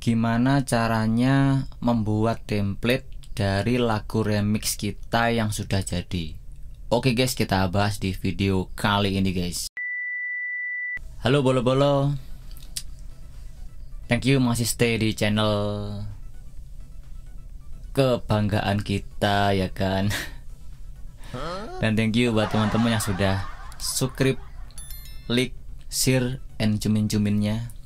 gimana caranya membuat template dari lagu remix kita yang sudah jadi. Oke guys, kita bahas di video kali ini guys. Halo bolo-bolo, thank you masih stay di channel kebanggaan kita ya kan. Dan thank you buat teman-teman yang sudah subscribe, like, share, and cumin-cuminnya.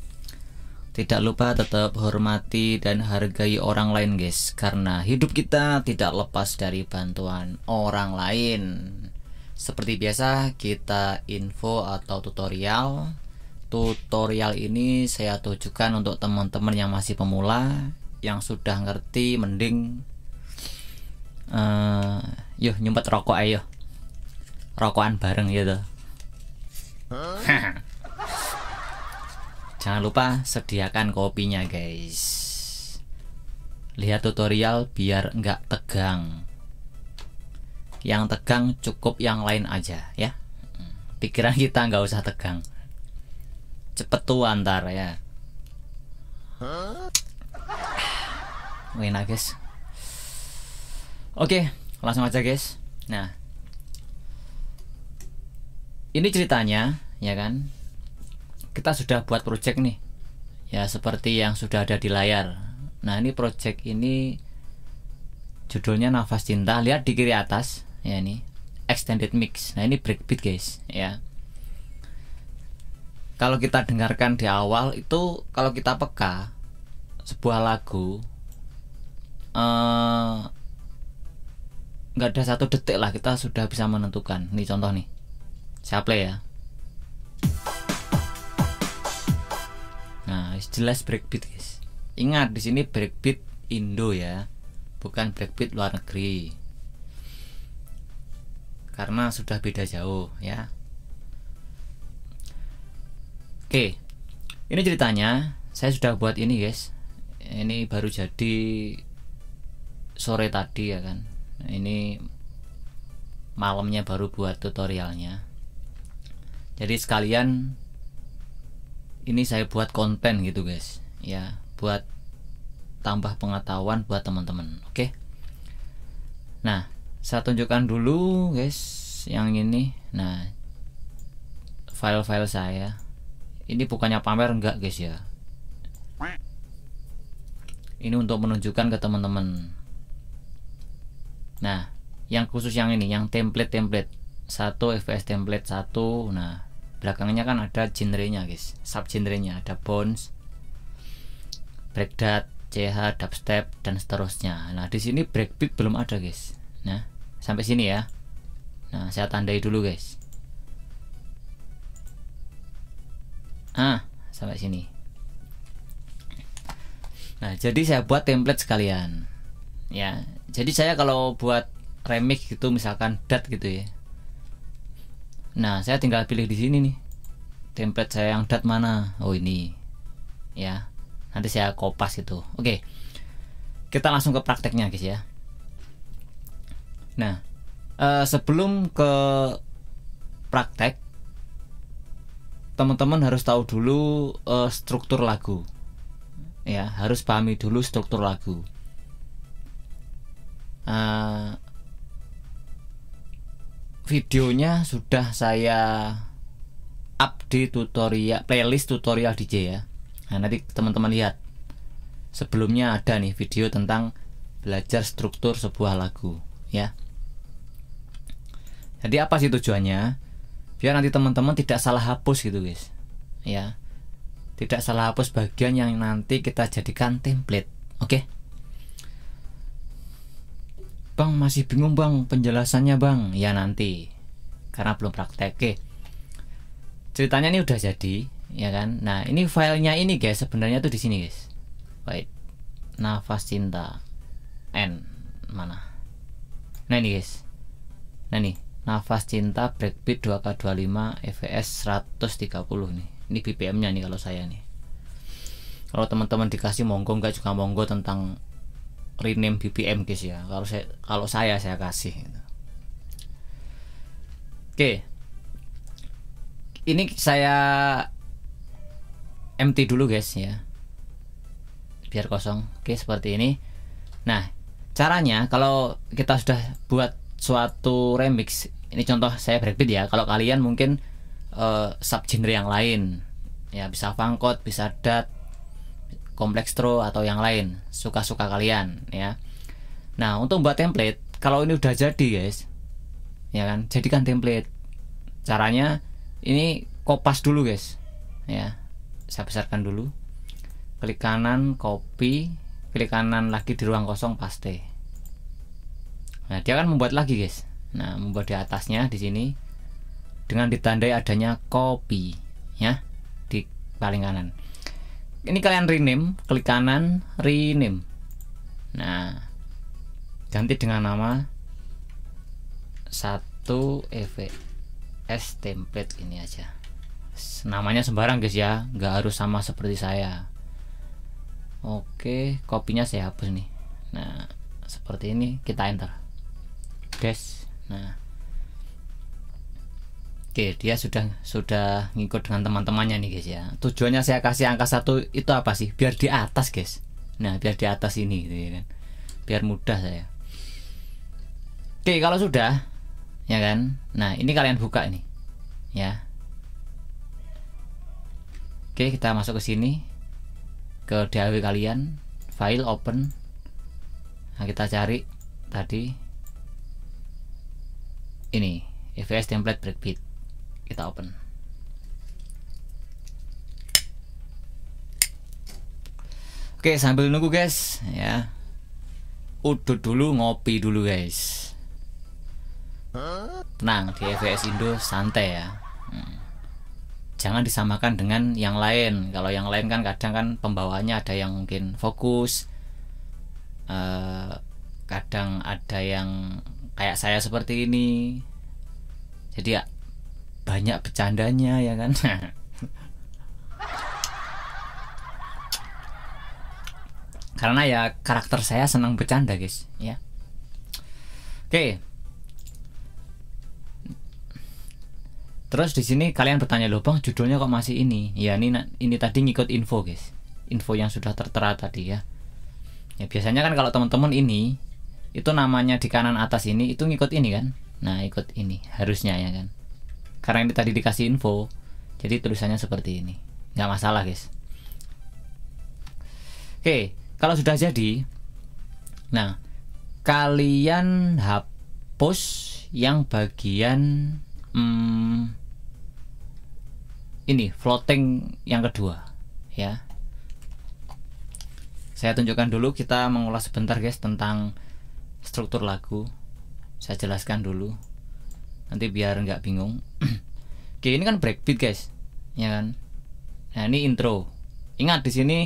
Tidak lupa tetap hormati dan hargai orang lain guys, karena hidup kita tidak lepas dari bantuan orang lain. Seperti biasa, kita info atau tutorial. Tutorial ini saya tujukan untuk teman-teman yang masih pemula, yang sudah ngerti mending yuk nyumpet rokok ayo. Rokokan bareng gitu. Jangan lupa sediakan kopinya guys. Lihat tutorial biar nggak tegang. Yang tegang cukup yang lain aja ya. Pikiran kita nggak usah tegang. Cepet tua ntar ya. Enak guys. Oke, langsung aja guys. Nah, ini ceritanya ya kan. Kita sudah buat project nih ya, seperti yang sudah ada di layar. Nah, ini project ini judulnya Nafas Cinta. Lihat di kiri atas ya, ini extended mix. Nah, ini breakbeat guys ya. Kalau kita dengarkan di awal itu, kalau kita peka sebuah lagu nggak ada 1 detik lah kita sudah bisa menentukan. Nih contoh nih, saya play ya. Nah, jelas breakbeat guys. Ingat di sini breakbeat Indo ya, bukan breakbeat luar negeri, karena sudah beda jauh ya. Oke, ini ceritanya. Saya sudah buat ini guys. Ini baru jadi sore tadi ya kan. Ini malamnya baru buat tutorialnya. Jadi sekalian ini saya buat konten gitu guys ya, buat tambah pengetahuan buat teman-teman. Oke. Nah, saya tunjukkan dulu guys yang ini. Nah, file-file saya ini bukannya pamer enggak guys ya. Ini untuk menunjukkan ke teman-teman. Nah, yang khusus yang ini, yang template 1 FS template 1. Nah, belakangnya kan ada genrenya guys, sub genrenya ada bounce, breakdance, CH, dubstep dan seterusnya. Nah, di sini breakbeat belum ada guys. Nah, sampai sini ya. Nah, saya tandai dulu guys. Sampai sini. Nah, jadi saya buat template sekalian ya. Jadi saya kalau buat remix gitu, misalkan dat gitu ya. Nah, saya tinggal pilih di sini nih, template saya yang dat mana. Oh, ini ya, nanti saya kopas itu. Oke, kita langsung ke prakteknya guys ya. Nah, sebelum ke praktek, teman-teman harus tahu dulu struktur lagu ya, harus pahami dulu struktur lagu. Videonya sudah saya up di tutorial, playlist tutorial DJ ya. Nah, nanti teman-teman lihat, sebelumnya ada nih video tentang belajar struktur sebuah lagu ya. Jadi apa sih tujuannya? Biar nanti teman-teman tidak salah hapus gitu guys ya, tidak salah hapus bagian yang nanti kita jadikan template. Oke. Bang, masih bingung bang penjelasannya bang. Ya nanti, karena belum praktek. Oke, ceritanya ini udah jadi ya kan. Nah, ini filenya ini guys, sebenarnya tuh di sini guys. Baik, Nafas Cinta N mana? Nah ini guys. Nah nih, Nafas Cinta breakbeat 2K25 FVS 130 nih. Ini BPM nya nih kalau saya nih. Kalau teman-teman dikasih monggo, enggak juga monggo tentang rename BPM guys ya. Kalau saya kasih gitu. Oke, ini saya MT dulu guys ya. biar kosong. Oke, seperti ini. Nah, caranya kalau kita sudah buat suatu remix, ini contoh saya breakbeat ya. Kalau kalian mungkin subgenre yang lain, ya bisa fangkot, bisa dat, komplekstro atau yang lain, suka-suka kalian ya. Nah, untuk buat template, kalau ini udah jadi guys, ya kan, jadikan template. Caranya ini kopas dulu guys, ya. Saya besarkan dulu. Klik kanan, copy, klik kanan lagi di ruang kosong, paste. Nah, dia akan membuat lagi guys. Nah, membuat di atasnya di sini dengan ditandai adanya copy, ya, di paling kanan. Ini kalian rename, klik kanan, rename. Nah, ganti dengan nama 1 EVS template ini aja. Namanya sembarang guys ya, nggak harus sama seperti saya. Oke, kopinya saya hapus nih. Nah, seperti ini kita enter guys. Nah, oke, dia sudah ngikut dengan teman-temannya nih guys ya. Tujuannya saya kasih angka 1 itu apa sih? Biar di atas guys. Nah, biar di atas ini gitu ya kan. Biar mudah saya. Oke, kalau sudah ya kan. Nah, ini kalian buka ini. Ya. Oke, kita masuk ke sini, ke DAW kalian, file, open. Nah, kita cari tadi ini EVS template breakbeat, kita open. Oke, sambil nunggu guys ya, udut dulu, ngopi dulu guys. Tenang, di EVS Indo santai ya. Jangan disamakan dengan yang lain. Kalau yang lain kan kadang kan pembawaannya ada yang mungkin fokus, kadang ada yang kayak saya seperti ini. Jadi ya banyak bercandanya ya kan. Karena ya karakter saya senang bercanda guys ya. Oke. Terus di sini kalian bertanya, loh bang, judulnya kok masih ini? Ya ini tadi ngikut info guys, info yang sudah tertera tadi ya. Ya biasanya kan kalau teman-teman ini itu namanya di kanan atas ini itu ngikut ini kan. Nah, ikut ini harusnya ya kan. Karena ini tadi dikasih info, jadi tulisannya seperti ini. Nggak masalah guys. Oke, kalau sudah jadi, nah kalian hapus yang bagian ini floating yang kedua ya. Saya tunjukkan dulu, kita mengulas sebentar guys tentang struktur lagu. Saya jelaskan dulu nanti biar nggak bingung. Oke, ini kan breakbeat guys ya kan. Nah, ini intro. Ingat di sini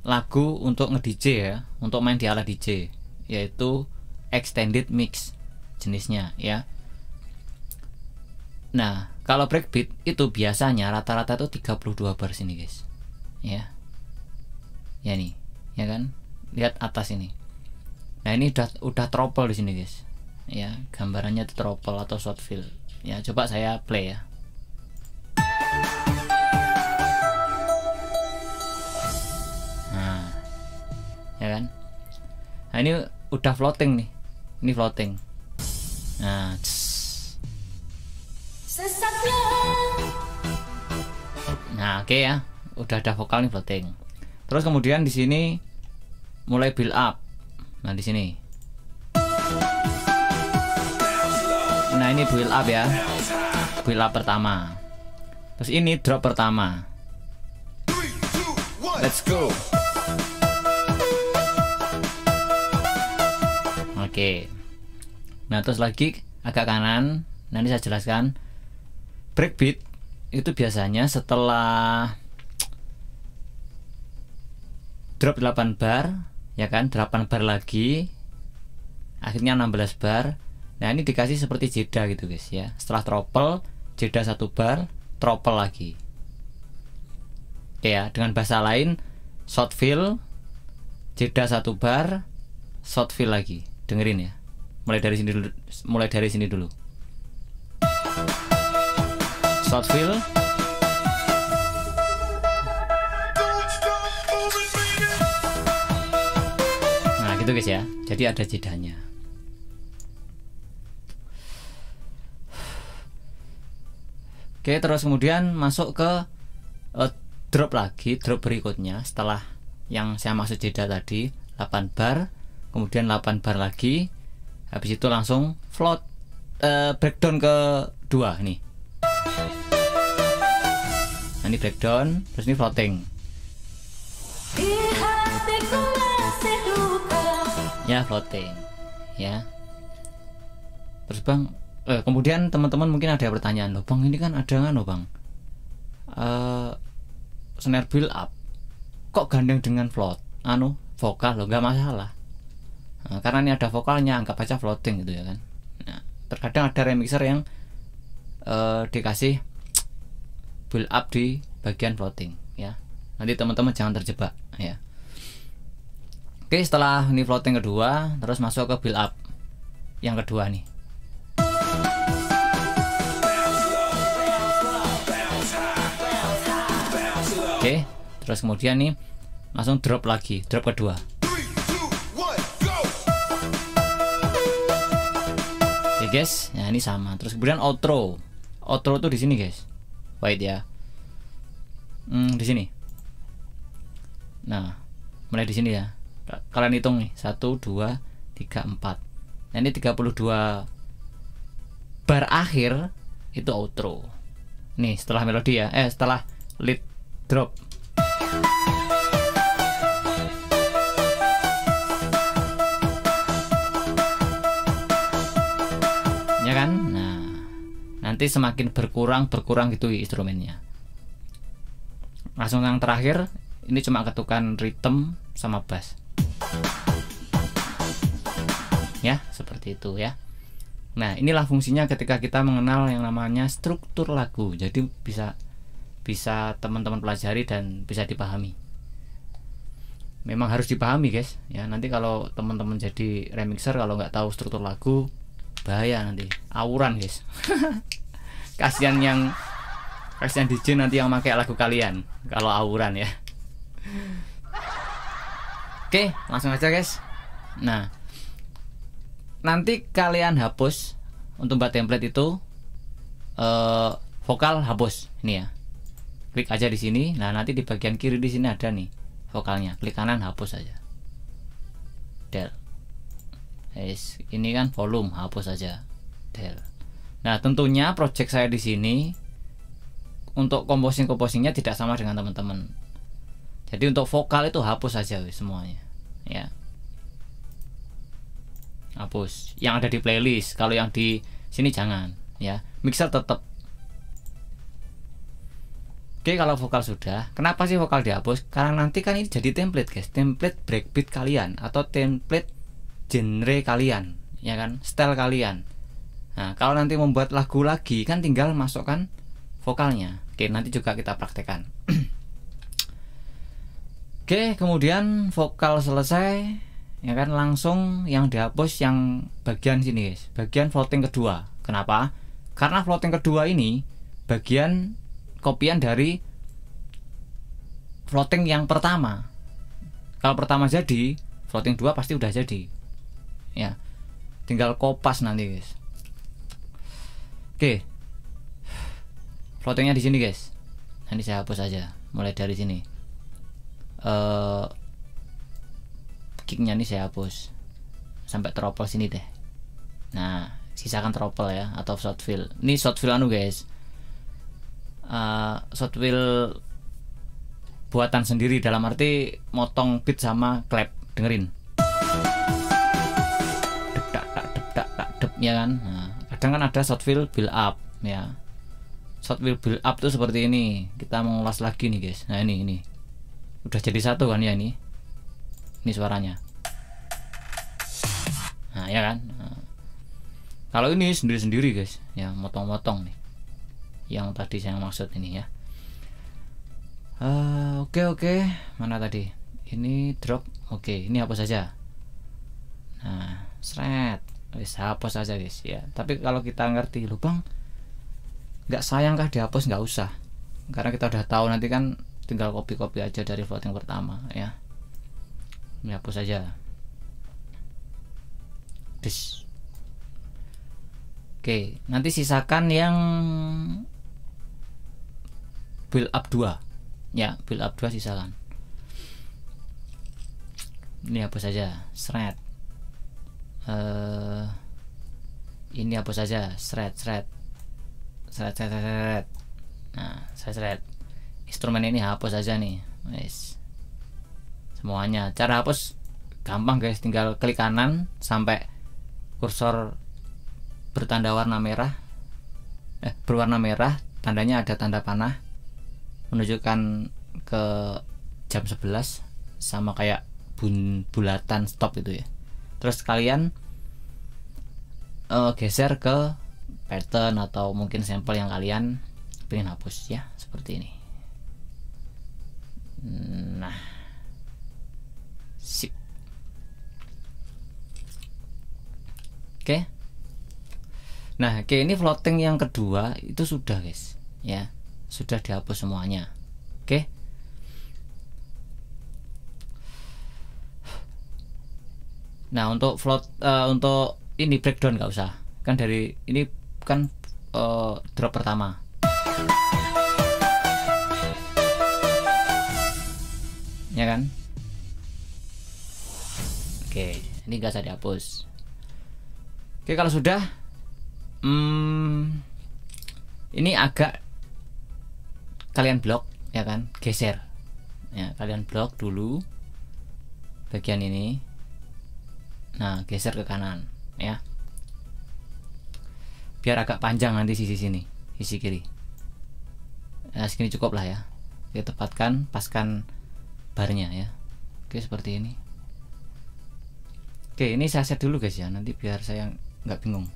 lagu untuk nge-DJ ya, untuk main di ala DJ, yaitu extended mix jenisnya ya. Nah, kalau breakbeat itu biasanya rata-rata itu 32 bar sini guys. Ya. Ya nih, ya kan? Lihat atas ini. Nah, ini udah trouble di sini guys. Ya, gambarannya itu trouble atau short fill. Ya, coba saya play ya. Nah, ya kan? Nah, ini udah floating nih. Ini floating. Nah, nah, oke ya, udah ada vokal nih floating. Terus kemudian di sini mulai build up. Nah, di sini. Nah, ini build up ya. Build up pertama. Terus ini drop pertama. Let's go. Oke. Nah, terus lagi agak kanan. Nanti saya jelaskan. Breakbeat itu biasanya setelah drop 8 bar ya kan, 8 bar lagi akhirnya 16 bar. Nah, ini dikasih seperti jeda gitu guys ya. Setelah trouble, jeda 1 bar, trouble lagi. Oke ya, dengan bahasa lain short fill, jeda 1 bar, short fill lagi. Dengerin ya. Mulai dari sini dulu. Short fill, itu guys ya. Jadi ada jedanya. Oke, terus kemudian masuk ke drop lagi, drop berikutnya setelah yang saya maksud jeda tadi 8 bar, kemudian 8 bar lagi, habis itu langsung float breakdown ke 2 nih. Nah, ini breakdown, terus ini floating. Ya, floating ya. Terus bang, kemudian teman-teman mungkin ada pertanyaan, loh bang, ini kan ada kan loh bang, snare build up kok gandeng dengan float vokal loh, nggak masalah. Nah, karena ini ada vokalnya, anggap aja floating gitu ya kan. Nah, terkadang ada remixer yang dikasih build up di bagian floating ya. Nanti teman-teman jangan terjebak ya. Oke, setelah ini floating kedua, terus masuk ke build up yang kedua nih. Oke, terus kemudian nih langsung drop lagi, drop kedua. Oke guys, nah ini sama. Terus kemudian outro tuh di sini guys. Wait ya, di sini. Nah, mulai di sini ya. Kalian hitung nih, 1, 2, 3, 4. Nah ini 32 bar akhir itu outro. Nih setelah melodi ya, setelah lead drop. Ya kan? Nah, nanti semakin berkurang gitu instrumennya. Langsung yang terakhir, ini cuma ketukan rhythm sama bass. Ya, seperti itu ya. Nah, inilah fungsinya ketika kita mengenal yang namanya struktur lagu. Jadi bisa teman-teman pelajari dan bisa dipahami. Memang harus dipahami guys ya. Nanti kalau teman-teman jadi remixer kalau nggak tahu struktur lagu, bahaya nanti, awuran guys. kasihan DJ nanti yang pakai lagu kalian kalau awuran ya. Oke, langsung aja guys. Nah, nanti kalian hapus untuk buat template itu vokal hapus ini ya. Klik aja di sini. Nah, nanti di bagian kiri di sini ada nih vokalnya. Klik kanan hapus aja. Del. Ini kan volume, hapus aja. Del. Nah, tentunya project saya di sini untuk composingnya tidak sama dengan teman-teman. Jadi untuk vokal itu hapus aja semuanya ya. Hapus yang ada di playlist. Kalau yang di sini jangan ya. Mixer tetap. Oke, kalau vokal sudah. Kenapa sih vokal dihapus? Karena nanti kan ini jadi template guys. Template breakbeat kalian atau template genre kalian ya kan, style kalian. Nah, kalau nanti membuat lagu lagi kan tinggal masukkan vokalnya. Oke, nanti juga kita praktekkan. Oke, kemudian vokal selesai ya kan, langsung yang dihapus yang bagian sini guys, bagian floating kedua. Kenapa? Karena floating kedua ini bagian kopian dari floating yang pertama. Kalau pertama jadi, floating 2 pasti udah jadi ya, tinggal kopas nanti guys. Oke, floatingnya di sini guys. Nanti saya hapus aja mulai dari sini. Kicknya nih saya hapus sampai trouble sini deh. Nah, sisakan trouble ya atau short fill. Ini short fill guys, short fill buatan sendiri, dalam arti motong beat sama clap. Dengerin dep ya kan. Nah, kadang kan ada short fill build up ya. Short fill build up tuh seperti ini. Kita mengulas lagi nih guys. Nah, ini udah jadi satu kan ya, ini suaranya. Nah ya kan. Nah, kalau ini sendiri-sendiri guys ya, motong-motong nih yang tadi saya maksud ini ya. Oke. Mana tadi? Ini drop. Oke, ini hapus saja. Nah, seret. Hapus saja guys ya. Tapi kalau kita ngerti, loh bang, nggak sayang kah dihapus? Nggak usah, karena kita udah tahu nanti kan tinggal copy aja dari floating pertama ya. Ini hapus saja. Des. Oke, nanti sisakan yang build up 2 ya, build up 2 sisakan. Ini hapus saja, shred. Ini hapus saja, shred. Nah, saya shred. Instrumen ini hapus saja nih, guys. Semuanya. Cara hapus gampang guys, tinggal klik kanan sampai kursor bertanda warna merah, berwarna merah, tandanya ada tanda panah menunjukkan ke jam 11 sama kayak bulatan stop itu ya. Terus kalian geser ke pattern atau mungkin sampel yang kalian pengen hapus ya, seperti ini. Nah, sip. Oke. Nah, oke, ini floating yang kedua itu sudah guys ya, sudah dihapus semuanya. Oke. Nah, untuk untuk ini breakdown nggak usah, kan dari ini kan drop pertama. Ya kan? Oke, ini nggak usah dihapus. Oke, kalau sudah ini agak kalian blok ya kan, geser ya, kalian blok dulu bagian ini. Nah, geser ke kanan ya, biar agak panjang nanti sisi sini, sisi kiri. Nah, segini cukup lah ya. Kita tepatkan, paskan barnya ya. Oke, seperti ini. Oke, ini saya set dulu guys ya, nanti biar saya nggak bingung.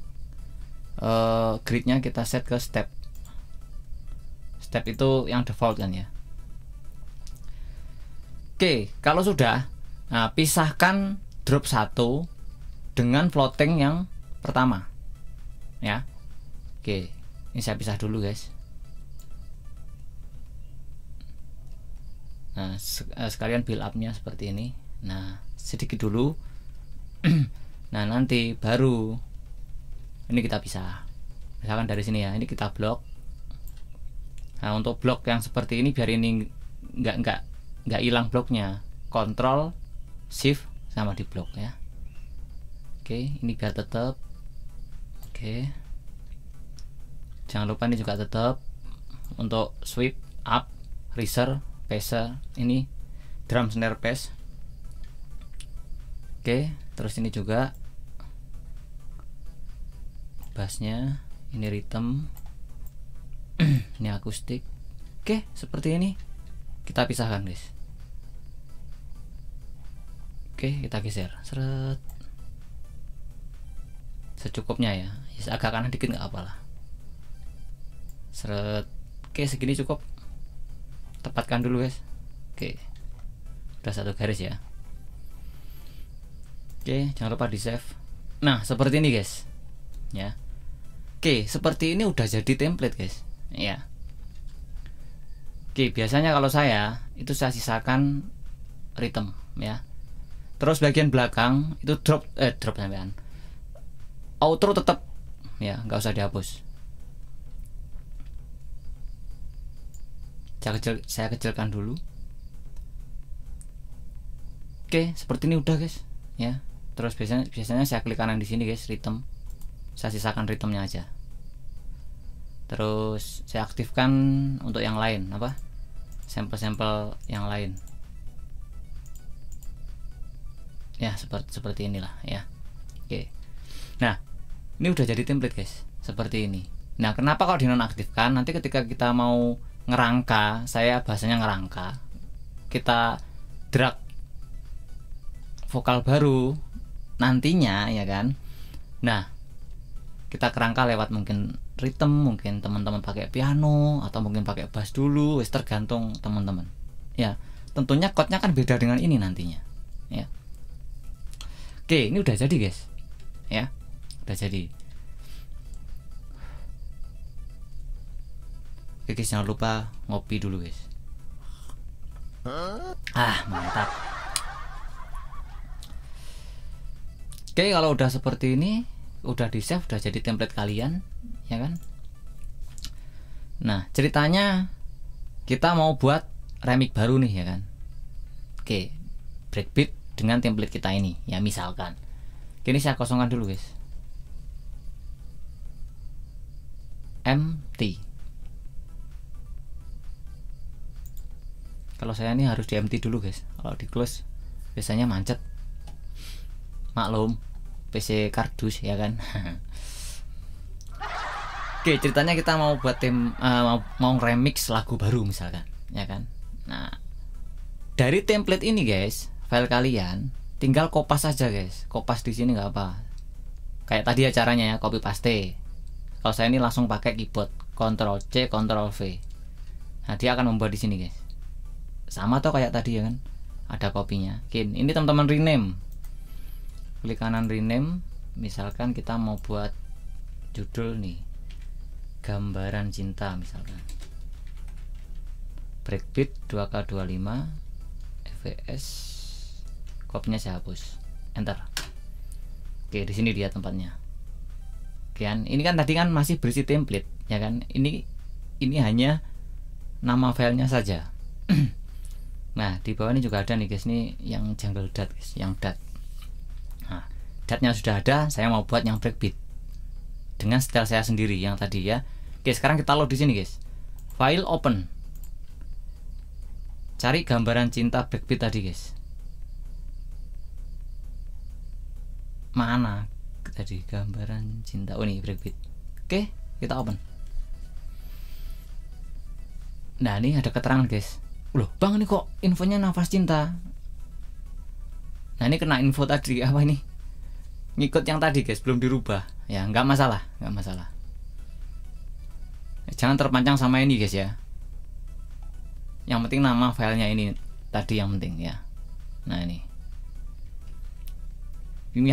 Gridnya kita set ke step. Step itu yang default kan ya. Oke, kalau sudah, nah pisahkan drop 1 dengan floating yang pertama ya. Oke, ini saya pisah dulu guys. Nah, sekalian build up-nya seperti ini. Nah, sedikit dulu. Nah, nanti baru ini kita pisah. Misalkan dari sini ya, ini kita blok. Nah, untuk blok yang seperti ini biar ini nggak hilang bloknya, Ctrl Shift sama di blok ya. Oke, ini biar tetap. Oke, jangan lupa ini juga tetap untuk sweep up, riser, passer, ini drum snare bass. Oke, terus ini juga bassnya, ini rhythm, ini akustik. Oke, seperti ini kita pisahkan guys. Oke, kita geser seret secukupnya ya, agak kanan dikit nggak apalah, seret. Oke, segini cukup, tepatkan dulu guys. Oke, udah satu garis ya. Oke, jangan lupa di save. Nah, seperti ini guys ya. Oke, seperti ini udah jadi template guys ya. Oke, biasanya kalau saya itu saya sisakan rhythm ya. Terus bagian belakang itu drop sampean. Outro tetap ya, nggak usah dihapus. Saya kecilkan dulu. Oke, seperti ini udah guys ya. Terus biasanya saya klik kanan di sini guys, rhythm. Saya sisakan rhythmnya aja. Terus saya aktifkan untuk yang lain, apa? Sampel-sampel yang lain. Ya, seperti inilah ya. Oke. Nah, ini udah jadi template guys, seperti ini. Nah, kenapa kalau dinonaktifkan? Nanti ketika kita mau ngerangka, saya bahasanya ngerangka, kita drag vokal baru nantinya ya kan. Nah, kita kerangka lewat mungkin rhythm, mungkin teman-teman pakai piano atau mungkin pakai bass dulu, wis tergantung teman-teman ya. Tentunya chordnya kan beda dengan ini nantinya ya. Oke, ini udah jadi guys ya, udah jadi. Oke guys, jangan lupa ngopi dulu guys. Mantap. Oke, kalau udah seperti ini, udah di save, udah jadi template kalian, ya kan? Nah, ceritanya kita mau buat remix baru nih, ya kan? Oke, breakbeat dengan template kita ini, ya misalkan. Ini saya kosongkan dulu, guys. Empty. Kalau saya ini harus di empty dulu, guys. Kalau di close biasanya macet. Maklum, PC kardus, ya kan. Oke, ceritanya kita mau buat mau remix lagu baru misalkan, ya kan. Nah, dari template ini, guys, file kalian tinggal kopas saja, guys. Kopas di sini nggak apa. Kayak tadi ya caranya ya, copy paste. Kalau saya ini langsung pakai keyboard, Ctrl C, Ctrl V. Nah, dia akan membuat di sini, guys. Sama tuh kayak tadi ya kan. Ada kopinya. Oke, ini teman-teman rename. Klik kanan rename. Misalkan kita mau buat judul nih, gambaran cinta misalkan. Breakbeat 2K25 fps. Kopinya saya hapus. Enter. Oke, di sini dia tempatnya. Kan ini kan tadi kan masih berisi template, ya kan? Ini hanya nama filenya saja. Nah, di bawah ini juga ada nih, guys, nih yang jungle dat, guys, yang dat. Nah, datnya sudah ada, saya mau buat yang breakbeat dengan style saya sendiri yang tadi ya. Oke, sekarang kita load di sini, guys. File open. Cari gambaran cinta breakbeat tadi, guys. Mana tadi gambaran cinta? Oh, ini breakbeat. Oke, kita open. Nah, ini ada keterangan, guys. Loh, Bang, ini kok infonya nafas cinta. Nah, ini kena info tadi apa ini? Ngikut yang tadi, guys, belum dirubah. Ya, nggak masalah, nggak masalah. Jangan terpancang sama ini, guys, ya. Yang penting nama filenya ini tadi yang penting ya. Nah, ini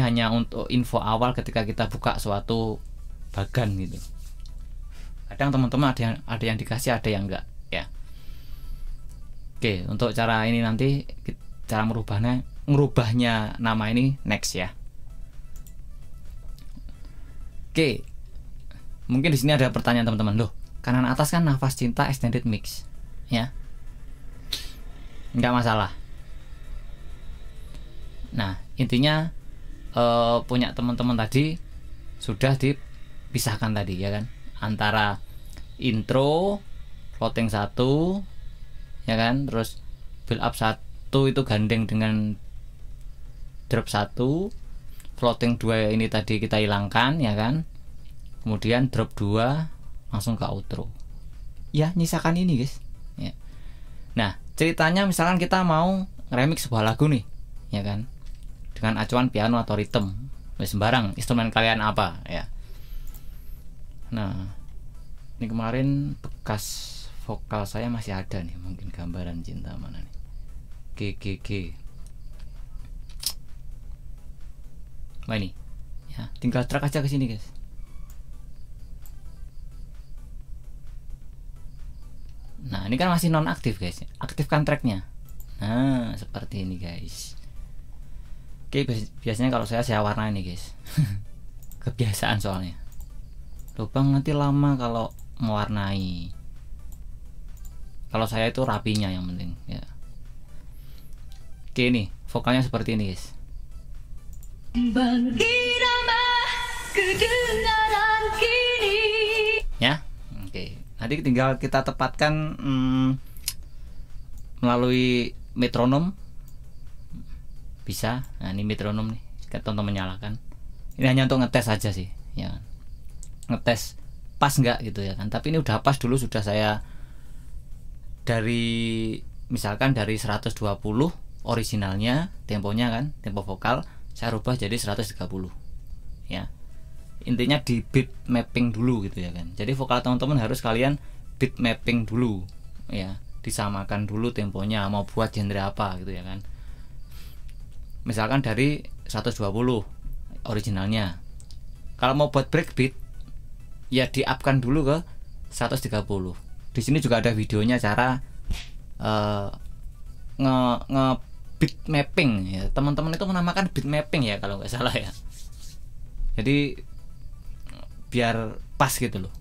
hanya untuk info awal ketika kita buka suatu bagan gitu. Kadang teman-teman ada yang dikasih, ada yang enggak ya. Oke, untuk cara ini nanti cara merubahnya nama ini next ya. Oke, mungkin di sini ada pertanyaan teman-teman, loh, kanan atas kan nafas cinta extended mix ya. Nggak masalah. Nah, intinya punya teman-teman tadi sudah dipisahkan tadi ya kan, antara intro floating 1 ya kan, terus build up 1 itu gandeng dengan drop 1, floating 2 ini tadi kita hilangkan ya kan, kemudian drop 2 langsung ke outro ya, nyisakan ini, guys ya. Nah, ceritanya misalkan kita mau remix sebuah lagu nih ya kan, dengan acuan piano atau rhythm, sembarang instrumen kalian apa ya. Nah, ini kemarin bekas vokal saya masih ada nih, mungkin gambaran cinta mana nih, GGG. Nah, ini ya, tinggal drag aja ke sini, guys. Nah, ini kan masih non aktif, guys. Aktifkan tracknya. Nah, seperti ini, guys. Oke, biasanya kalau saya warna ini, guys. Kebiasaan soalnya. Lubang nanti lama kalau mewarnai. Kalau saya itu rapinya yang penting ya. Oke, ini vokalnya seperti ini, guys. Ya, oke. Nanti tinggal kita tepatkan melalui metronom. Bisa. Nah, ini metronom nih, tonton menyalakan. Ini hanya untuk ngetes saja sih ya, ngetes pas nggak gitu ya kan. Tapi ini udah pas dulu, sudah saya dari misalkan dari 120 originalnya temponya kan, tempo vokal saya rubah jadi 130 ya. Intinya di beat mapping dulu gitu ya kan. Jadi vokal teman-teman harus kalian beat mapping dulu ya, disamakan dulu temponya, mau buat genre apa gitu ya kan. Misalkan dari 120 originalnya, kalau mau buat breakbeat ya di-upkan dulu ke 130. Di sini juga ada videonya cara nge beat mapping ya. Teman-teman itu menamakan beat mapping ya kalau nggak salah ya. Jadi biar pas gitu loh,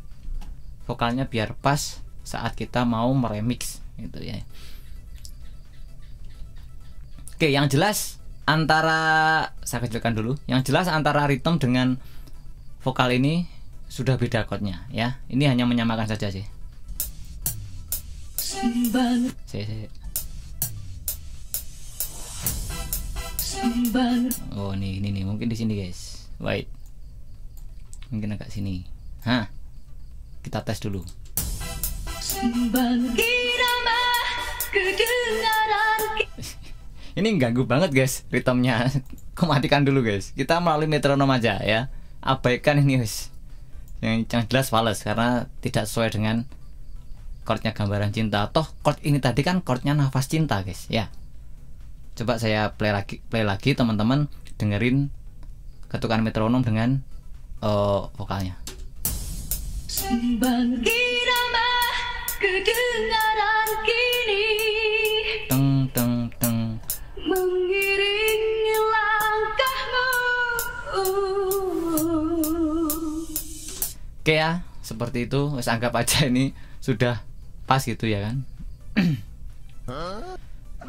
vokalnya biar pas saat kita mau meremix gitu ya. Oke, yang jelas antara, saya kecilkan dulu, yang jelas antara rhythm dengan vokal ini sudah beda chordnya ya. Ini hanya menyamakan saja sih. Oh ini mungkin di sini guys. Wait, mungkin agak sini. Kita tes dulu. Ini ganggu banget guys ritmenya. Aku matikan dulu guys. Kita melalui metronom aja ya. Abaikan ini guys. Yang jelas fals karena tidak sesuai dengan chordnya Gambaran Cinta. Toh chord ini tadi kan chordnya Nafas Cinta guys ya. Coba saya play lagi teman-teman, dengerin ketukan metronom dengan vokalnya. Kedengaran kini Teng teng teng mengiringi langkahmu. Oke ya, seperti itu. Wes anggap aja ini sudah pas gitu ya kan.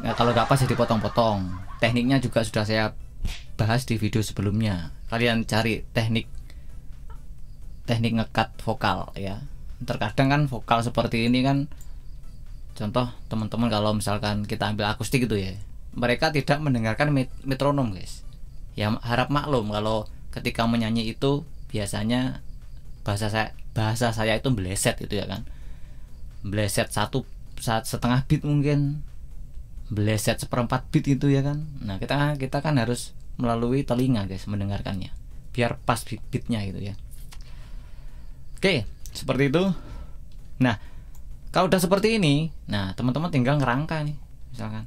Nah, kalau nggak pas jadi potong-potong. Tekniknya juga sudah saya bahas di video sebelumnya. Kalian cari teknik ngekat vokal ya. Terkadang kan vokal seperti ini kan, contoh teman-teman kalau misalkan kita ambil akustik gitu ya, mereka tidak mendengarkan metronom guys ya. Harap maklum kalau ketika menyanyi itu biasanya bahasa saya itu meleset gitu ya kan, meleset setengah beat, mungkin meleset 1/4 beat gitu ya kan. Nah kita kan harus melalui telinga guys mendengarkannya biar pas beatnya gitu ya. Oke, seperti itu. Nah, kalau udah seperti ini, nah teman-teman tinggal ngerangka nih, misalkan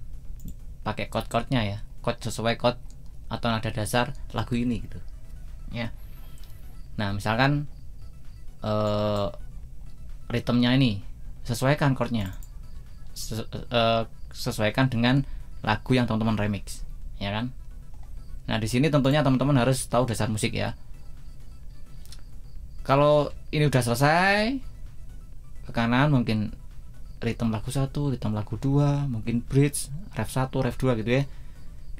pakai chord-chordnya ya, chord sesuai chord atau nada dasar lagu ini gitu ya. Nah misalkan ritmenya ini sesuaikan chordnya, sesuaikan dengan lagu yang teman-teman remix ya kan. Nah di sini tentunya teman-teman harus tahu dasar musik ya. Kalau ini udah selesai, ke kanan mungkin ritme lagu 1, ritme lagu 2, mungkin bridge, ref 1, ref 2 gitu ya.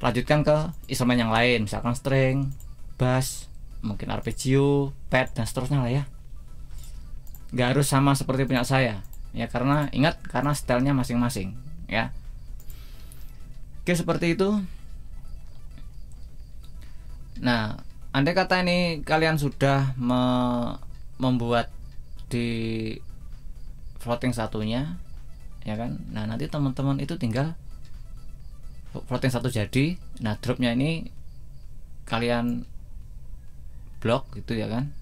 Lanjutkan ke instrumen yang lain, misalkan string, bass, mungkin arpeggio, pad dan seterusnya lah ya. Nggak harus sama seperti punya saya ya, karena ingat, karena stylenya masing-masing ya. Oke, seperti itu. Nah, andai kata ini kalian sudah membuat di floating satunya ya kan. Nah nanti teman-teman itu tinggal floating satu jadi, nah dropnya ini kalian blok gitu ya kan,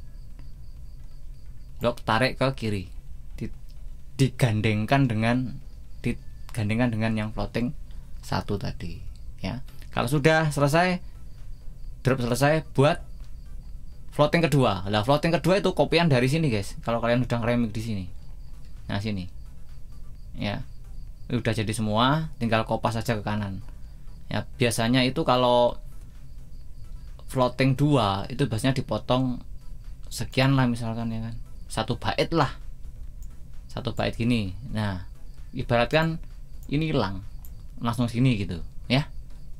blok tarik ke kiri, digandengkan dengan yang floating satu tadi ya. Kalau sudah selesai, drop selesai, buat floating kedua. Lah floating kedua itu kopian dari sini guys. Kalau kalian udah ngeremix di sini, nah sini ya, udah jadi semua, tinggal kopas saja ke kanan ya. Biasanya itu kalau floating 2 itu biasanya dipotong sekian lah, misalkan ya kan, 1 bait lah, 1 bait gini. Nah ibaratkan ini hilang langsung sini gitu ya,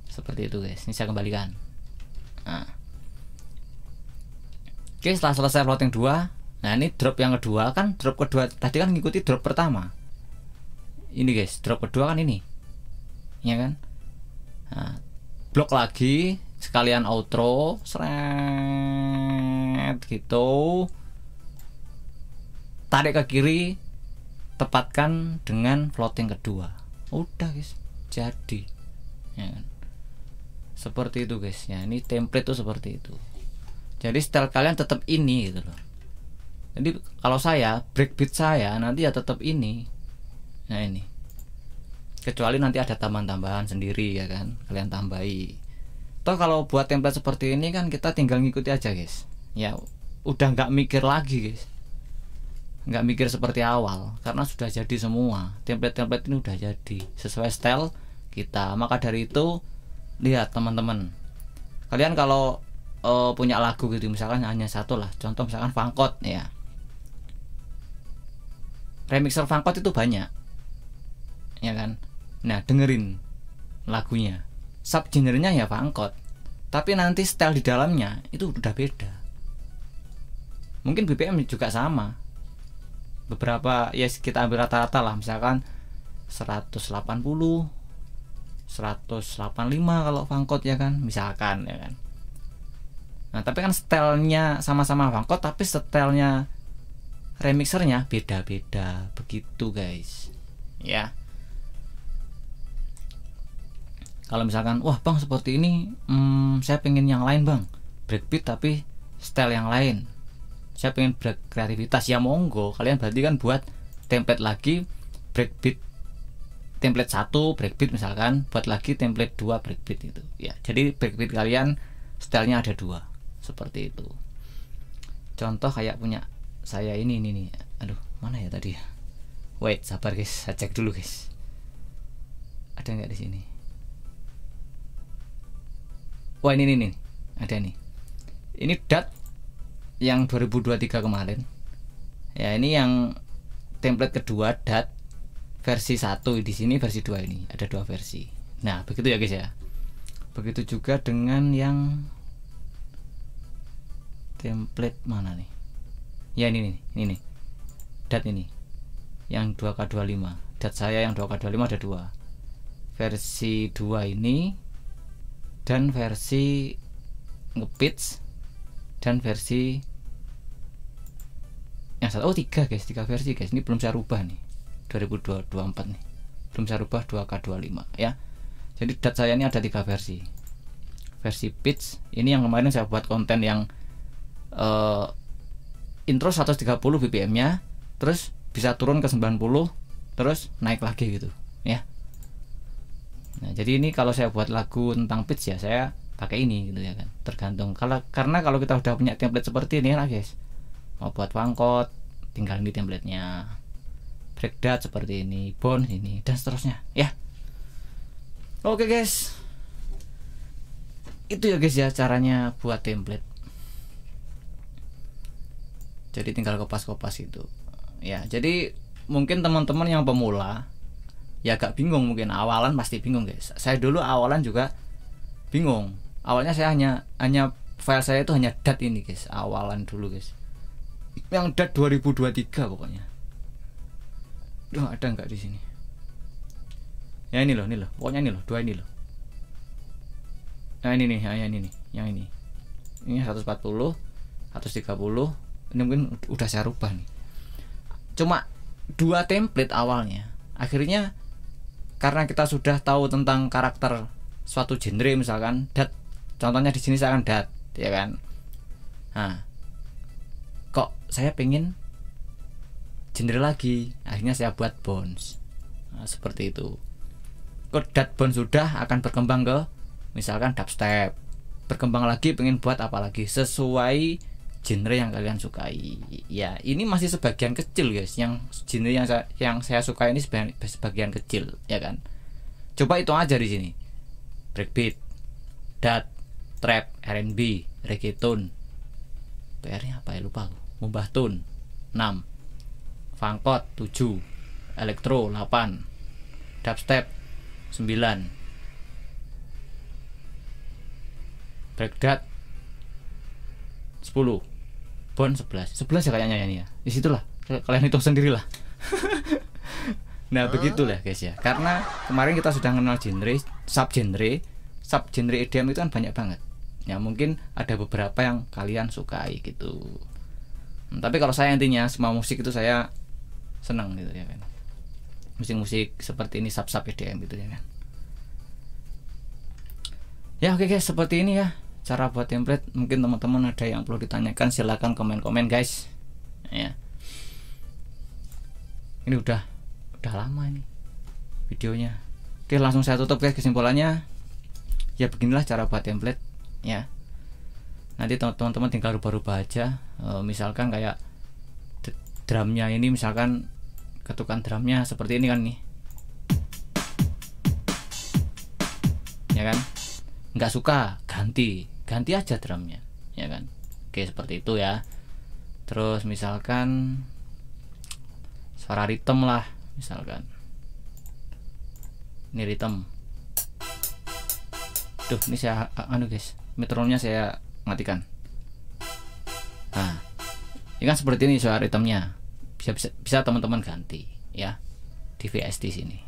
seperti itu guys. Ini saya kembalikan. Nah, oke, setelah selesai floating 2, nah ini drop yang kedua. Kan drop kedua tadi kan ngikuti drop pertama. Ini guys, drop kedua kan ini ya kan. Nah, blok lagi, sekalian outro seret gitu, tarik ke kiri, tepatkan dengan floating kedua. Udah guys, jadi ya kan. Seperti itu guys ya. Ini template tuh seperti itu. Jadi style kalian tetap ini gitu loh. Jadi kalau saya breakbeat saya nanti ya tetap ini. Nah ini, kecuali nanti ada tambahan-tambahan sendiri ya kan, kalian tambahi. Toh kalau buat template seperti ini kan kita tinggal ngikuti aja guys ya. Udah nggak mikir lagi guys, nggak mikir seperti awal, karena sudah jadi semua. Template-template ini udah jadi sesuai style kita. Maka dari itu, lihat teman-teman, kalian kalau punya lagu gitu, misalkan hanya satu lah, contoh misalkan Fangkot ya, remixer Fangkot itu banyak ya kan. Nah dengerin lagunya, sub genrenya ya Fangkot, tapi nanti style di dalamnya itu udah beda. Mungkin BPM juga sama, beberapa ya kita ambil rata-rata lah, misalkan 180 185 kalau Fangkot ya kan, misalkan ya kan. Nah tapi kan stylenya sama-sama Fangkot, tapi stylenya remixernya beda-beda begitu guys ya. Kalau misalkan wah bang seperti ini, saya pengen yang lain bang, breakbeat tapi style yang lain, saya pengen kreativitas, ya monggo, kalian berarti kan buat template lagi, breakbeat template 1 breakbeat misalkan, buat lagi template 2 breakbeat itu ya. Jadi breakbeat kalian stylenya ada 2 seperti itu. Contoh kayak punya saya ini nih. Aduh mana ya tadi ya, wait sabar guys, saya cek dulu guys, ada nggak di sini. Wah ini ada nih, ini DAT yang 2023 kemarin ya. Ini yang template kedua DAT versi 1, di sini versi 2, ini ada 2 versi. Nah begitu ya guys ya. Begitu juga dengan yang template mana nih ya, ini nih DAT ini yang 2K25, DAT saya yang 2K25 ada 2 versi 2 ini, dan versi ngepitch, dan versi yang satu, 3 guys, 3 versi guys. Ini belum saya rubah nih, 2024 nih belum saya rubah 2K25 ya. Jadi DAT saya ini ada 3 versi. Versi pitch ini yang kemarin saya buat konten yang intro 130 BPM nya, terus bisa turun ke 90, terus naik lagi gitu ya. Nah jadi ini kalau saya buat lagu tentang pitch ya saya pakai ini gitu ya kan, tergantung. Karena kalau kita udah punya template seperti ini lah guys, mau buat Fangkot tinggal di templatenya, breakdat seperti ini, bounce ini, dan seterusnya ya. Oke guys, itu ya guys ya caranya buat template. Jadi tinggal kopas-kopas itu ya. Jadi mungkin teman-teman yang pemula ya agak bingung, mungkin awalan pasti bingung guys. Saya dulu awalan juga bingung. Awalnya saya hanya file saya itu hanya DAT ini guys, awalan dulu guys, yang DAT 2023 pokoknya. Duh ada nggak di sini ya? Ini loh pokoknya ini loh, 2 ini loh. Nah ini nih yang ini 140 130. Ini mungkin udah saya rubah nih, cuma 2 template awalnya. Akhirnya karena kita sudah tahu tentang karakter suatu genre, misalkan DAT, contohnya di sini saya akan DAT ya kan. Nah kok saya pengen genre lagi, akhirnya saya buat bounce. Nah, seperti itu. Kok DAT bounce sudah akan berkembang ke misalkan dubstep, berkembang lagi pengen buat apa lagi sesuai genre yang kalian sukai ya. Ini masih sebagian kecil guys, yang genre yang saya suka ini sebagian kecil ya kan. Coba hitung aja di sini, breakbeat, DAT, trap, R&B, reggaeton, PR-nya apa ya lupa aku, Mumbah Tune 6, Fangkot 7, elektro 8, dubstep 9, breakdat 10, bounce 11 ya kayaknya ini ya. Disitulah kalian hitung sendirilah. Nah begitulah guys ya. Karena kemarin kita sudah kenal genre, sub genre EDM itu kan banyak banget ya. Mungkin ada beberapa yang kalian sukai gitu. Tapi kalau saya intinya semua musik itu saya senang gitu ya kan. Musik-musik seperti ini sub EDM gitu ya kan. Ya oke guys, seperti ini ya cara buat template. Mungkin teman-teman ada yang perlu ditanyakan, silahkan komen-komen guys ya. Ini udah lama ini videonya. Oke langsung saya tutup guys. Kesimpulannya ya beginilah cara buat template ya. Nanti teman-teman tinggal rubah-rubah aja. Misalkan kayak drumnya ini, misalkan ketukan drumnya seperti ini kan nih ya kan. Nggak suka ganti aja drumnya ya kan. Oke, seperti itu ya. Terus misalkan suara ritme lah, misalkan ini ritme. Duh, ini saya guys, metronomnya saya matikan. Nah, ini kan seperti ini suara ritmenya. Bisa teman-teman ganti ya di VST sini.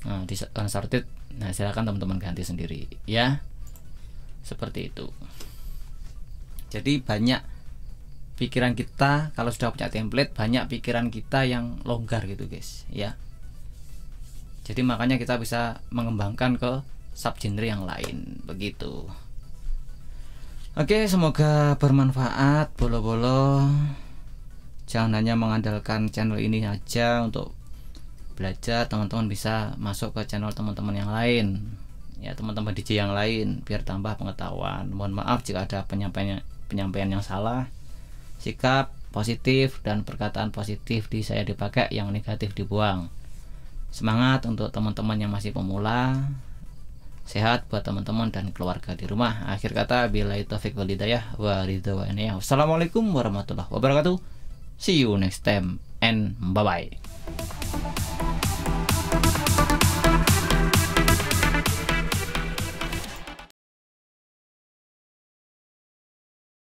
Nah, di unstarted, nah silakan teman-teman ganti sendiri ya. Seperti itu. Jadi banyak pikiran kita kalau sudah punya template, banyak pikiran kita yang longgar gitu guys ya. Jadi makanya kita bisa mengembangkan ke subgenre yang lain begitu. Oke, semoga bermanfaat bolo-bolo. Jangan hanya mengandalkan channel ini aja untuk belajar, teman-teman bisa masuk ke channel teman-teman yang lain ya, teman-teman DJ yang lain, biar tambah pengetahuan. Mohon maaf jika ada penyampaian yang salah. Sikap positif dan perkataan positif di saya dipakai, yang negatif dibuang. Semangat untuk teman-teman yang masih pemula. Sehat buat teman-teman dan keluarga di rumah. Akhir kata, billahi taufiq wal hidayah wa ridha wa inayah. Wassalamualaikum warahmatullahi wabarakatuh. See you next time and bye bye.